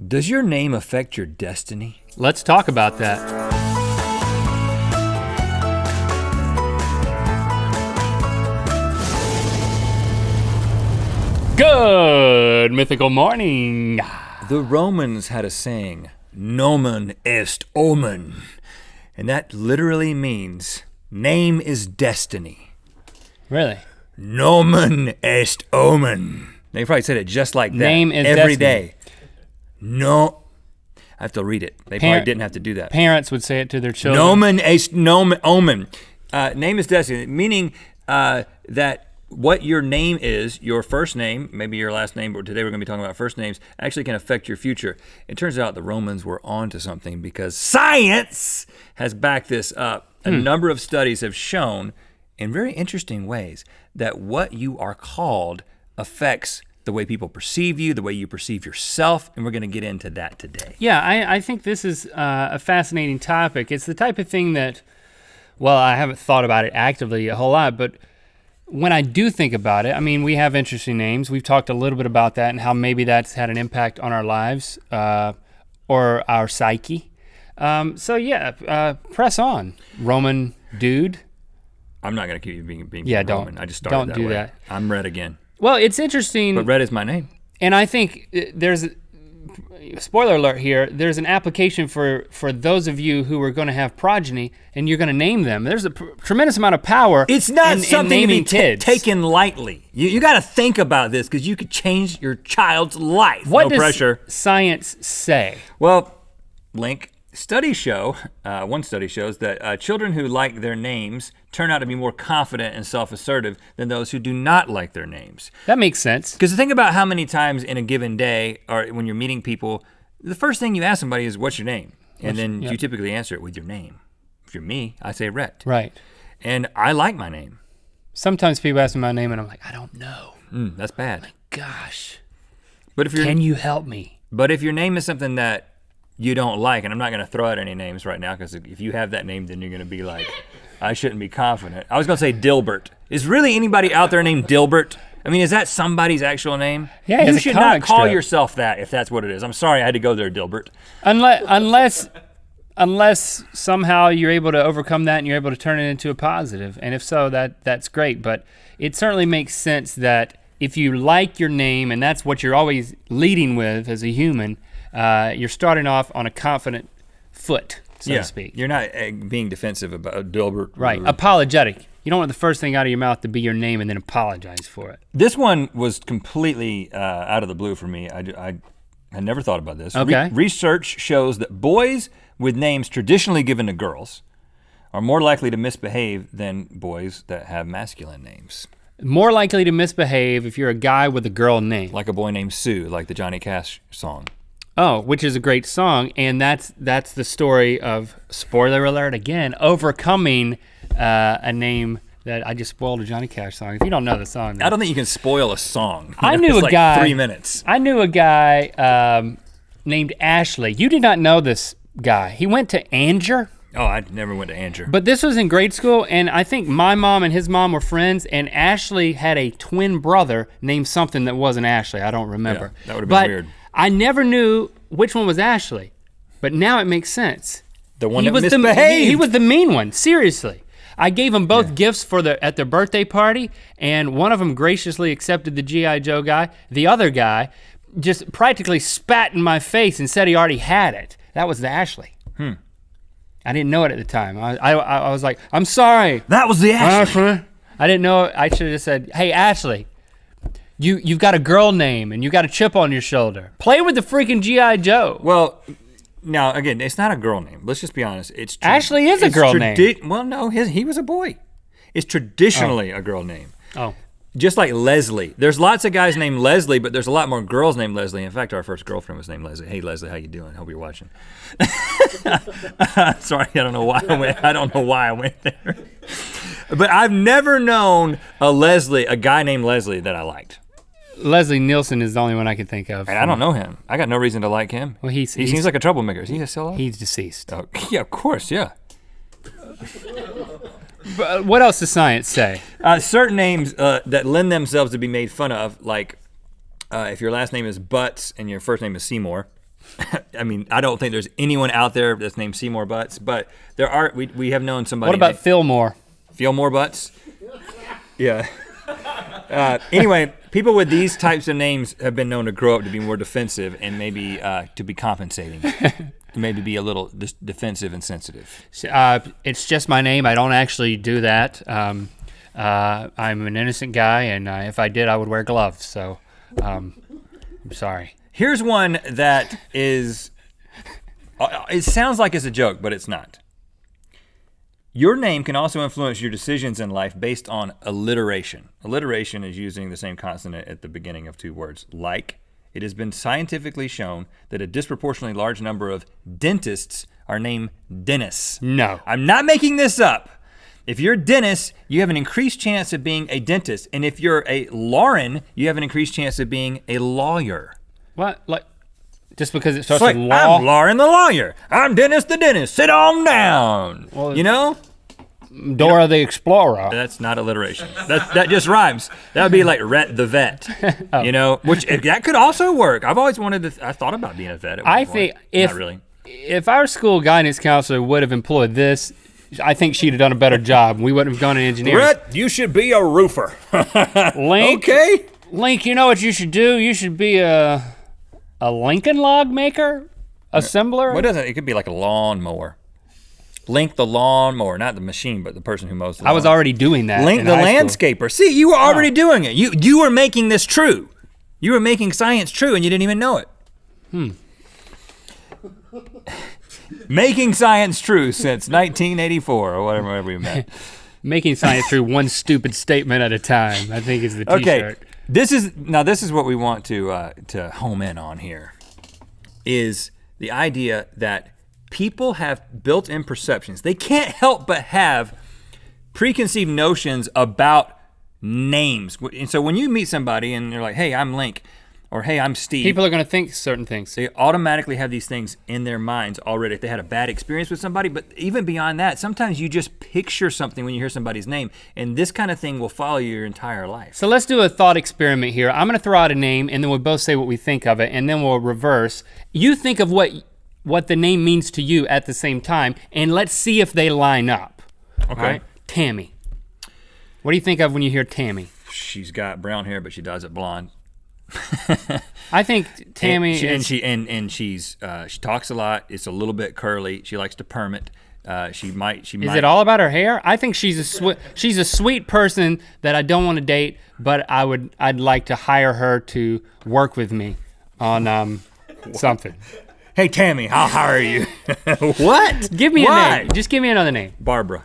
Does your name affect your destiny? Let's talk about that. Good mythical morning. The Romans had a saying, nomen est omen, and that literally means name is destiny. Really? Nomen est omen. They probably said it just like that. Name is every destiny. day. No, I have to read it. They probably didn't have to do that. Parents would say it to their children. Nomen est nomen omen. Name is destiny, meaning that what your name is, your first name, maybe your last name, but today we're gonna be talking about first names, actually can affect your future. It turns out the Romans were onto something because science has backed this up. A number of studies have shown in very interesting ways that what you are called affects the way people perceive you, the way you perceive yourself, and we're gonna get into that today. Yeah, I think this is a fascinating topic. It's the type of thing that, well, I haven't thought about it actively a whole lot, but when I do think about it, I mean, we have interesting names. We've talked a little bit about that and how maybe that's had an impact on our lives or our psyche. So yeah, press on, Roman dude. I'm not gonna keep you being Yeah, Roman. I just started don't that do way. that. I'm Red again. Well, it's interesting. But Red is my name. And I think there's, spoiler alert here, there's an application for those of you who are gonna have progeny and you're gonna name them. There's a tremendous amount of power It's not in something to be naming kids. taken lightly. You gotta think about this because you could change your child's life. What no does pressure. science say? Well, Link, studies show, one study shows that children who like their names turn out to be more confident and self-assertive than those who do not like their names. That makes sense. Because think about how many times in a given day or when you're meeting people, the first thing you ask somebody is, what's your name? And then you typically answer it with your name. If you're me, I say Rhett. Right. And I like my name. Sometimes people ask me my name and I'm like, I don't know. That's bad. Gosh, But if you're can you help me? But if your name is something that you don't like, and I'm not gonna throw out any names right now, because if you have that name, then you're gonna be like, I shouldn't be confident. I was gonna say Dilbert. Is really anybody out there named Dilbert? I mean, is that somebody's actual name? Yeah, he you has a should not comic call strip. yourself that if that's what it is. I'm sorry I had to go there, Dilbert. Unless somehow you're able to overcome that and you're able to turn it into a positive. And if so, that's great. But it certainly makes sense that if you like your name and that's what you're always leading with as a human, you're starting off on a confident foot, so to speak. You're not being defensive about Dilbert. Right, apologetic. You don't want the first thing out of your mouth to be your name and then apologize for it. This one was completely out of the blue for me. I never thought about this. Okay. Research shows that boys with names traditionally given to girls are more likely to misbehave than boys that have masculine names. More likely to misbehave if you're a guy with a girl name. Like a boy named Sue, like the Johnny Cash song. Oh, which is a great song, and that's the story of, spoiler alert again, overcoming a name that I just spoiled a Johnny Cash song. If you don't know the song, I don't think you can spoil a song. I knew It's a like guy. 3 minutes. I knew a guy named Ashley. You did not know this guy. He went to Anger. Oh, I never went to Anger. But this was in grade school, and I think my mom and his mom were friends, and Ashley had a twin brother named something that wasn't Ashley. I don't remember. Yeah, that would've been But weird. I never knew which one was Ashley, but now it makes sense. The one He that was misbehaved. he was the mean one, seriously. I gave them both gifts at their birthday party, and one of them graciously accepted the G.I. Joe guy. The other guy just practically spat in my face and said he already had it. That was the Ashley. I didn't know it at the time. I was like, I'm sorry. That was the Ashley. I didn't know. I should have just said, hey, Ashley, you've got a girl name and you got a chip on your shoulder. Play with the freaking G.I. Joe. Well, now again, it's not a girl name. Let's just be honest. Ashley is a girl name. Well, no, he was a boy. It's traditionally a girl name. Oh. Just like Leslie. There's lots of guys named Leslie, but there's a lot more girls named Leslie. In fact, our first girlfriend was named Leslie. Hey Leslie, how you doing? Hope you're watching. Sorry, I don't know why I went there. But I've never known a guy named Leslie that I liked. Leslie Nielsen is the only one I can think of. And I don't know him. I got no reason to like him. Well, he seems like a troublemaker. Is he still alive? He's deceased. Oh, yeah, of course, yeah. But what else does science say? Certain names that lend themselves to be made fun of, like if your last name is Butts and your first name is Seymour, I mean, I don't think there's anyone out there that's named Seymour Butts, but there are. We have known somebody. What about named Fillmore? Fillmore Butts? Yeah. Anyway, people with these types of names have been known to grow up to be more defensive and maybe to be compensating. Maybe be a little defensive and sensitive. It's just my name. I don't actually do that. I'm an innocent guy, and if I did, I would wear gloves. So I'm sorry. Here's one that is, it sounds like it's a joke, but it's not. Your name can also influence your decisions in life based on alliteration. Alliteration is using the same consonant at the beginning of two words. Like, it has been scientifically shown that a disproportionately large number of dentists are named Dennis. No. I'm not making this up. If you're Dennis, you have an increased chance of being a dentist. And if you're a Lauren, you have an increased chance of being a lawyer. What? Like, just because it starts It's like, with law? I'm Lauren the lawyer. I'm Dennis the dentist. Sit on down. Well, you know? Dora the Explorer. That's not alliteration. That just rhymes. That would be like Rhett the vet. You know, which that could also work. I've always wanted to. I thought about being a vet. At one I point. think Not really. if our school guidance counselor would have employed this, I think she'd have done a better job. We wouldn't have gone to engineering. Rhett, you should be a roofer. Link, Okay. Link, you know what you should do? You should be a Lincoln log maker, assembler. What doesn't? It could be like a lawnmower. Link the lawnmower, not the machine, but the person who mows the lawn. I was already doing that. Link in the high school. landscaper. See, you were already doing it. You were making this true. You were making science true and you didn't even know it. Making science true since 1984 or whatever we met. Making science true one stupid statement at a time, I think is the t-shirt. Okay, this is what we want to home in on here, is the idea that people have built-in perceptions. They can't help but have preconceived notions about names. And so when you meet somebody and they're like, hey, I'm Link, or hey, I'm Steve. People are gonna think certain things. They automatically have these things in their minds already if they had a bad experience with somebody. But even beyond that, sometimes you just picture something when you hear somebody's name, and this kind of thing will follow you your entire life. So let's do a thought experiment here. I'm gonna throw out a name and then we'll both say what we think of it and then we'll reverse. You think of what the name means to you at the same time and let's see if they line up. Okay. All right? Tammy. What do you think of when you hear Tammy? She's got brown hair, but she dyes it blonde. I think Tammy she talks a lot. It's a little bit curly. She likes to perm it. She might. Is it all about her hair? I think she's a sweet person that I don't want to date, but I'd like to hire her to work with me on something. Hey Tammy, I'll hire you. What? Give me a Why? name. Just give me another name. Barbara.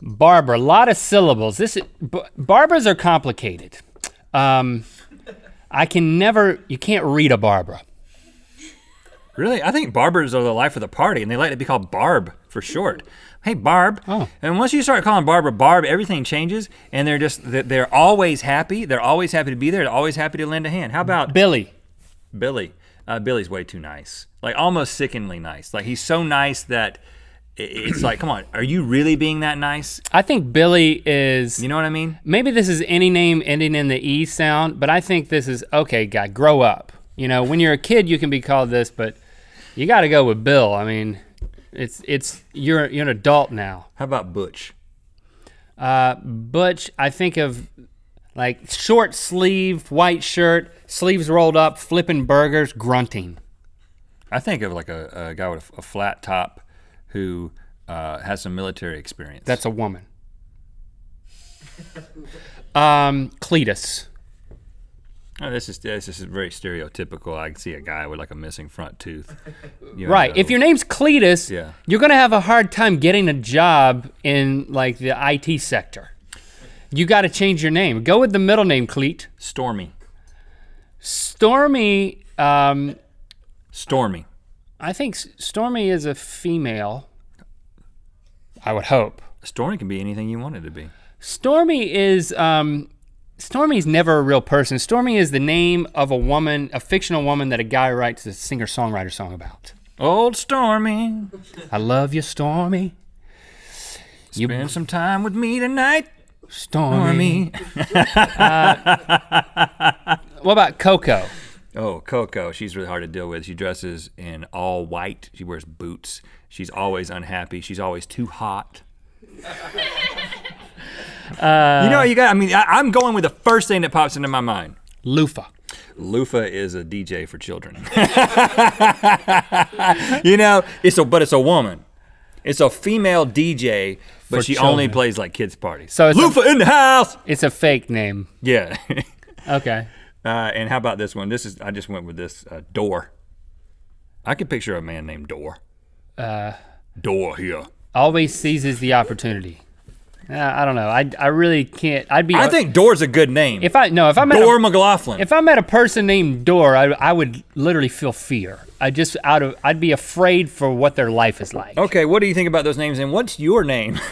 Barbara, a lot of syllables. Barbaras are complicated. You can't read a Barbara. Really? I think Barbers are the life of the party, and they like to be called Barb for short. Hey, Barb. Oh. And once you start calling Barbara Barb, everything changes, and they're always happy. They're always happy to be there. They're always happy to lend a hand. How about Billy? Billy? Billy's way too nice. Like almost sickeningly nice. Like he's so nice that it's like, come on, are you really being that nice? I think Billy is. You know what I mean? Maybe this is any name ending in the E sound, but I think this is, okay, guy, grow up. You know, when you're a kid, you can be called this, but you got to go with Bill. I mean, you're an adult now. How about Butch? Butch, I think of like short sleeve, white shirt, sleeves rolled up, flipping burgers, grunting. I think of like a guy with a flat top who has some military experience. That's a woman. Cletus. Oh, this is very stereotypical. I can see a guy with like a missing front tooth. Right. If your name's Cletus, Yeah. you're gonna have a hard time getting a job in like the IT sector. You got to change your name. Go with the middle name, Cleet. Stormy. Stormy. Stormy. I think Stormy is a female. I would hope. Stormy can be anything you want it to be. Stormy is. Stormy's never a real person. Stormy is the name of a woman, a fictional woman that a guy writes a singer-songwriter song about. Old Stormy. I love you, Stormy. Spend some time with me tonight. Stormy. Stormy. What about Coco? Oh, Coco, she's really hard to deal with. She dresses in all white. She wears boots. She's always unhappy. She's always too hot. I'm going with the first thing that pops into my mind. Loofah. Loofah is a DJ for children. It's a woman. It's a female DJ, but For she children. only plays like kids parties. So it's Loofah in the house. It's a fake name. Yeah. Okay. And how about this one? I just went with this Door. I could picture a man named Door. Door here. Always seizes the opportunity. I don't know. I really can't. I think Door's a good name. if I met Door McLaughlin. if I met a person named Door, I would literally feel fear. I'd be afraid for what their life is like. Okay, what do you think about those names? And what's your name? Leave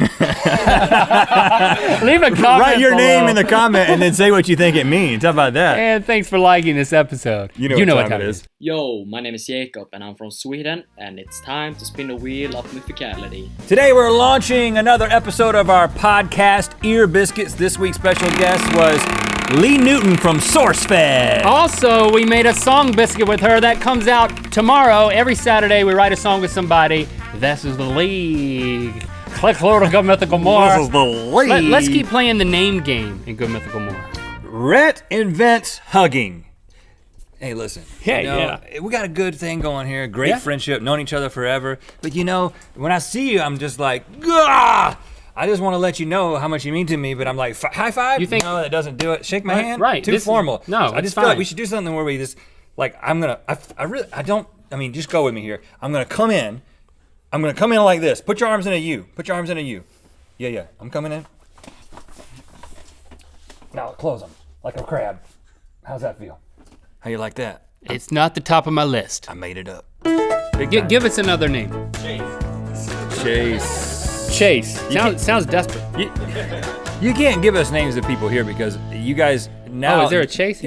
a comment. Write your name below. in the comment and then say what you think it means. How about that? And thanks for liking this episode. You know what time it is. Yo, my name is Jacob and I'm from Sweden, and it's time to spin the wheel of mythicality. Today we're launching another episode of our podcast, Ear Biscuits. This week's special guest was Lee Newton from SourceFed. Also, we made a song biscuit with her that comes out tomorrow. Every Saturday, we write a song with somebody. This is the league. Click Lord Good Mythical More. This is the league. Let's keep playing the name game in Good Mythical More. Rhett invents hugging. Hey, listen. Yeah. We got a good thing going here. Great Yeah. friendship, known each other forever. But when I see you, I'm just like, Gah! I just want to let you know how much you mean to me, but I'm like, high five? You think- No, that doesn't do it. Shake my hand? Right. Too formal. No, So I it's just feel like fine. we should do something where we just, like, just go with me here. I'm going to come in. I'm going to come in like this. Put your arms in a U. Put your arms in a U. Yeah. I'm coming in. Now close them like a crab. How's that feel? How you like that? It's not the top of my list. I made it up. Big time. Give us another name. Chase. Chase. Sounds desperate. You can't give us names of people here because you guys now. Oh, is there a Chase here?